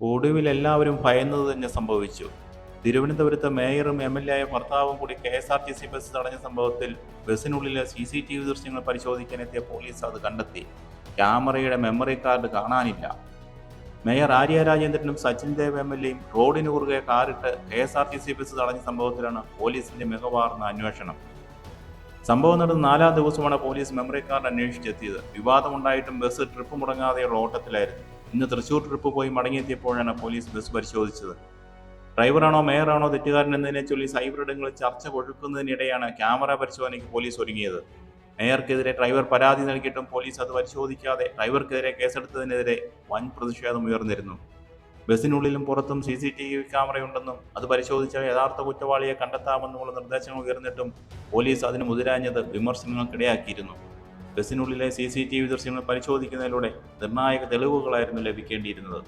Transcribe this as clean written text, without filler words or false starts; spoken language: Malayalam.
ഒടുവിൽ എല്ലാവരും ഭയന്നത് തന്നെ സംഭവിച്ചു. തിരുവനന്തപുരത്ത് മേയറും എം.എൽ.എ. ഭർത്താവും കൂടി കെ.എസ്.ആർ.ടി.സി ബസ് തടഞ്ഞ സംഭവത്തിൽ ബസിനുള്ളിലെ CCTV ദൃശ്യങ്ങൾ പരിശോധിക്കാനെത്തിയ പോലീസ് അത് കണ്ടെത്തി. ക്യാമറയുടെ മെമ്മറി കാർഡ് കാണാനില്ല. മേയർ ആര്യ രാജേന്ദ്രനും സച്ചിൻ ദേവ് എം.എൽ.എയും റോഡിന് കുറുകെ കാറിട്ട് കെ.എസ്.ആർ.ടി.സി ബസ് തടഞ്ഞ സംഭവത്തിലാണ് പോലീസിന്റെ മികവാർന്ന അന്വേഷണം. സംഭവം നടന്ന 4-ാം ദിവസമാണ് പോലീസ് മെമ്മറി കാർഡ് അന്വേഷിച്ചെത്തിയത്. വിവാദമുണ്ടായിട്ടും ബസ് ട്രിപ്പ് മുടങ്ങാതെയുള്ള ഓട്ടത്തിലായിരുന്നു. ഇന്ന് തൃശൂർ ട്രിപ്പ് പോയി മടങ്ങിയെത്തിയപ്പോഴാണ് പോലീസ് ബസ് പരിശോധിച്ചത്. ഡ്രൈവറാണോ മേയറാണോ തെറ്റുകാരൻ എന്നതിനെ ചൊല്ലി സൈബർ ഇടങ്ങളിൽ ചർച്ച കൊഴുക്കുന്നതിനിടെയാണ് ക്യാമറ പരിശോധനയ്ക്ക് പോലീസ് ഒരുങ്ങിയത്. മേയർക്കെതിരെ ഡ്രൈവർ പരാതി നൽകിയിട്ടും പോലീസ് അത് പരിശോധിക്കാതെ ഡ്രൈവർക്കെതിരെ കേസെടുത്തതിനെതിരെ വൻ പ്രതിഷേധം ഉയർന്നിരുന്നു. ബസിനുള്ളിലും പുറത്തും CCTV ക്യാമറയുണ്ടെന്നും അത് പരിശോധിച്ചാൽ യഥാർത്ഥ കുറ്റവാളിയെ കണ്ടെത്താമെന്നുമുള്ള നിർദ്ദേശങ്ങൾ ഉയർന്നിട്ടും പോലീസ് അതിന് മുതിരാഞ്ഞത് വിമർശനങ്ങൾക്കിടയാക്കിയിരുന്നു. ബസിനുള്ളിലെ CCTV ദൃശ്യങ്ങൾ പരിശോധിക്കുന്നതിലൂടെ നിർണായക തെളിവുകളായിരുന്നു ലഭിക്കേണ്ടിയിരുന്നത്.